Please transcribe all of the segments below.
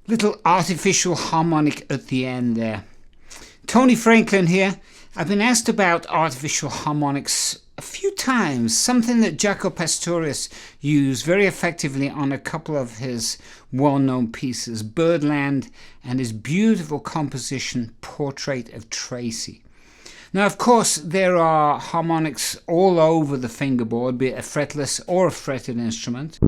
Little artificial harmonic at the end there. Tony Franklin here. I've been asked about artificial harmonics a few times, something that Jaco Pastorius used very effectively on a couple of his well-known pieces, Birdland and his beautiful composition, Portrait of Tracy. Now, of course, there are harmonics all over the fingerboard, be it a fretless or a fretted instrument.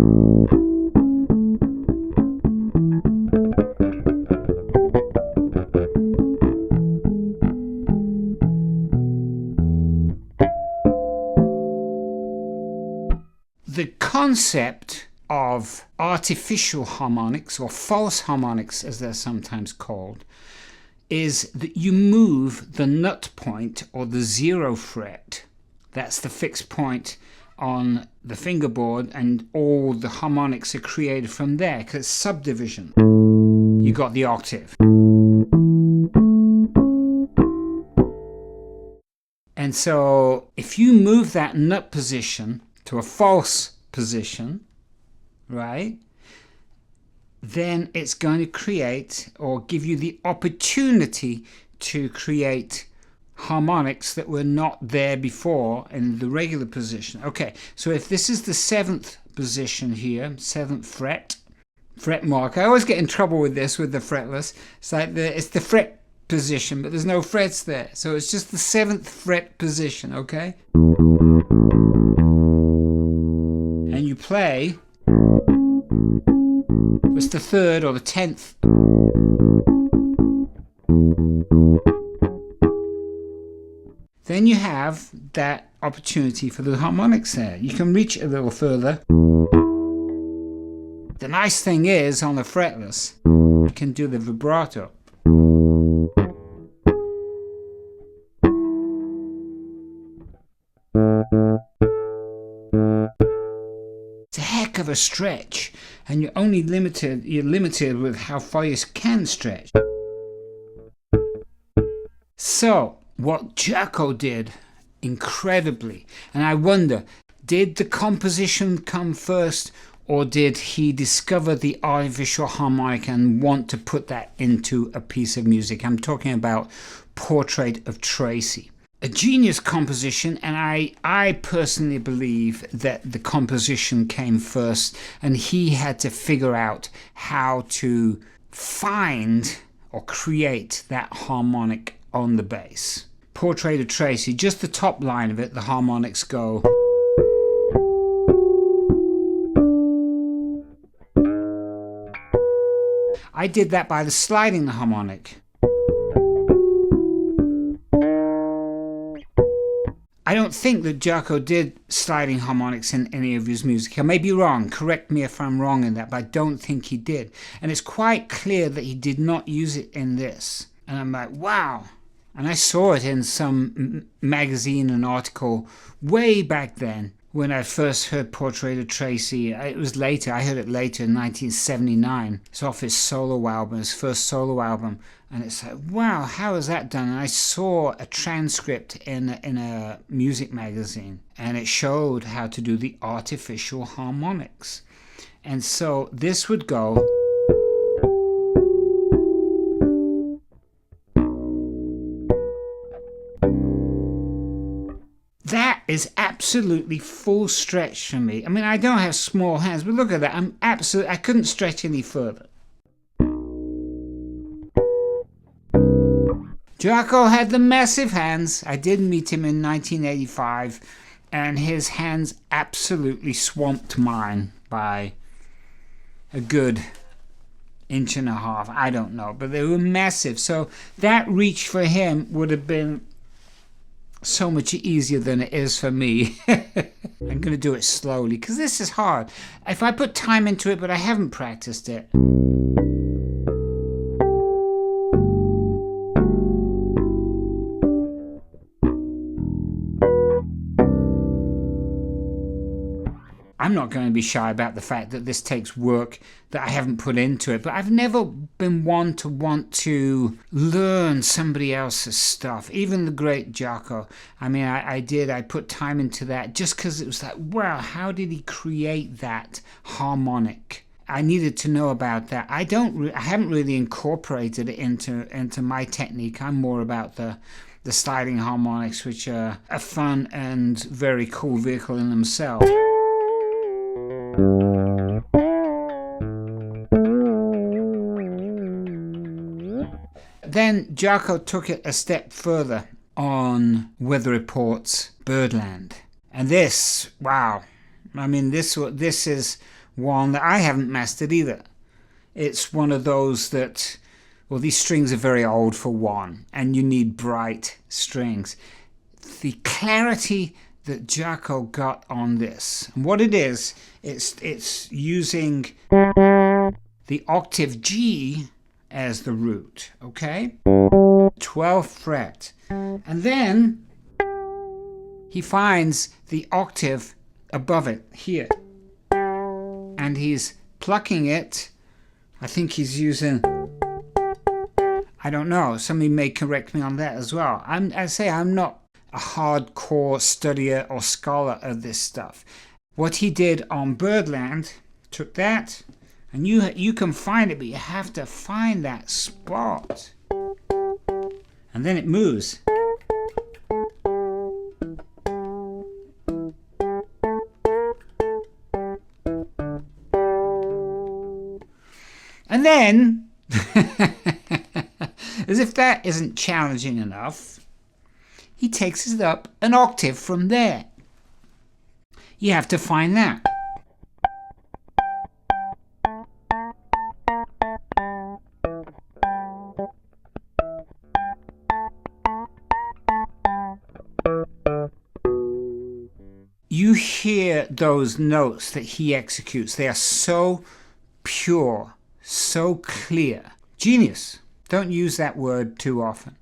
The concept of artificial harmonics, or false harmonics as they're sometimes called, is that you move the nut point, or the 0 fret, that's the fixed point on the fingerboard, and all the harmonics are created from there, because it's subdivision. You got the octave. And so if you move that nut position to a false position, right, then it's going to create or give you the opportunity to create harmonics that were not there before in the regular position. Okay, so if this is the 7th position here, 7th fret mark. I always get in trouble with this with the fretless. It's like it's the fret position, but there's no frets there. So it's just the 7th fret position, okay? And you play, it's the 3rd or the 10th. Then you have that opportunity for the harmonics there. You can reach a little further. The nice thing is, on the fretless, you can do the vibrato. It's a heck of a stretch, and you're limited with how far you can stretch. So what Jaco did incredibly, and I wonder, did the composition come first, or did he discover the artificial harmonic and want to put that into a piece of music? I'm talking about Portrait of Tracy. A genius composition, and I personally believe that the composition came first, and he had to figure out how to find or create that harmonic on the bass. Portrait of Tracy, just the top line of it, the harmonics go. I did that by sliding the harmonic. I don't think that Jaco did sliding harmonics in any of his music. I may be wrong, correct me if I'm wrong in that, but I don't think he did. And it's quite clear that he did not use it in this. And I'm like, wow. And I saw it in some magazine and article way back then when I first heard Portrait of Tracy. It was later, I heard it later in 1979. It's off his solo album, his first solo album. And it's like, wow, how is that done? And I saw a transcript in a music magazine, and it showed how to do the artificial harmonics. And so this would go. That is absolutely full stretch for me. I mean, I don't have small hands, but look at that. I couldn't stretch any further. Jaco had the massive hands. I did meet him in 1985, and his hands absolutely swamped mine by a good inch and a half. I don't know, but they were massive. So that reach for him would have been so much easier than it is for me. I'm going to do it slowly because this is hard. If I put time into it, but I haven't practiced it. I'm not going to be shy about the fact that this takes work that I haven't put into it, but I've never been one to want to learn somebody else's stuff, even the great Jaco. I mean, I put time into that just because it was like, wow, how did he create that harmonic? I needed to know about that. I haven't really incorporated it into my technique. I'm more about the sliding harmonics, which are a fun and very cool vehicle in themselves. Then Jaco took it a step further on Weather Report's Birdland. And this, wow, I mean, this is one that I haven't mastered either. It's one of those that, well, these strings are very old for one, and you need bright strings. The clarity that Jaco got on this, and what it is, it's using the octave G as the root, okay? 12th fret. And then he finds the octave above it here. And he's plucking it. I think he's using, I don't know, somebody may correct me on that as well. I'm not a hardcore studier or scholar of this stuff. What he did on Birdland, took that, and you can find it, but you have to find that spot. And then it moves. And then, as if that isn't challenging enough, he takes it up an octave from there. You have to find that. You hear those notes that he executes. They are so pure, so clear. Genius. Don't use that word too often.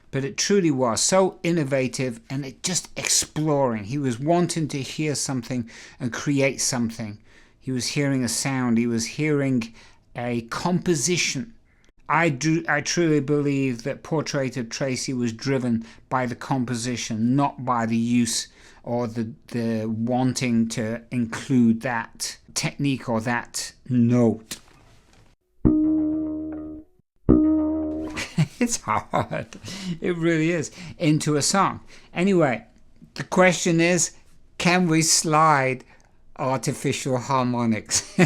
But it truly was so innovative, and it just exploring. He was wanting to hear something and create something. He was hearing a sound. He was hearing a composition. I truly believe that Portrait of Tracy was driven by the composition, not by the use or the wanting to include that technique or that note. It's hard. It really is. Into a song. Anyway, the question is, can we slide artificial harmonics?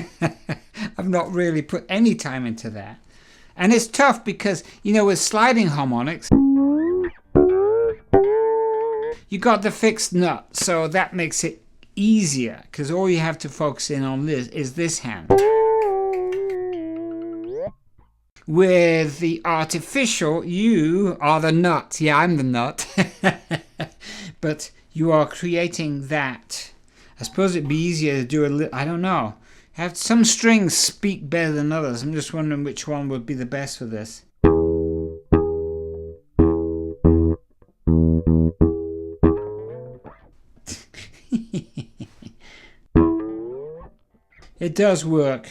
I've not really put any time into that. And it's tough because, you know, with sliding harmonics, you got the fixed nut, so that makes it easier because all you have to focus in on is this hand. With the artificial, you are the nut. Yeah, I'm the nut. But you are creating that. I suppose it'd be easier to do a little, I don't know. Have some strings speak better than others. I'm just wondering which one would be the best for this. It does work.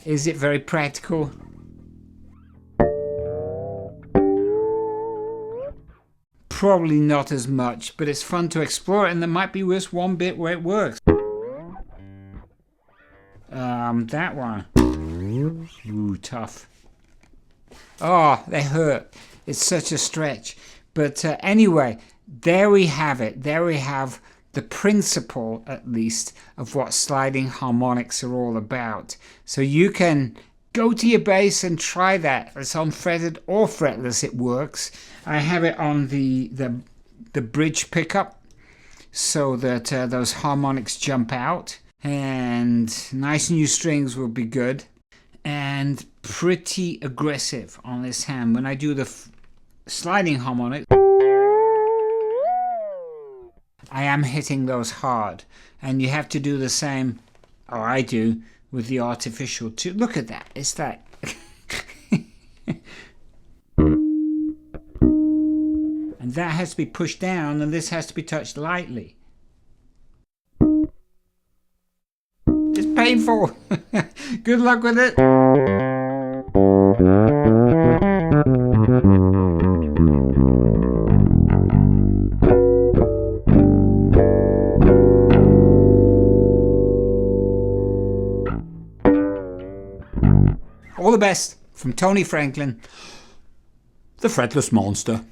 Is it very practical? Probably not as much, but it's fun to explore it, and there might be just one bit where it works. That one. Ooh, tough. Oh, they hurt. It's such a stretch. But anyway, there we have it. There we have the principle, at least, of what sliding harmonics are all about. So you can go to your bass and try that. It's on fretted or fretless, it works. I have it on the bridge pickup so that those harmonics jump out, and nice new strings will be good, and pretty aggressive on this hand. When I do the sliding harmonics, I am hitting those hard, and you have to do the same, or I do, with the artificial too. Look at that. It's that. And that has to be pushed down, and this has to be touched lightly. It's painful. Good luck with it. All the best from Tony Franklin, the Fretless Monster.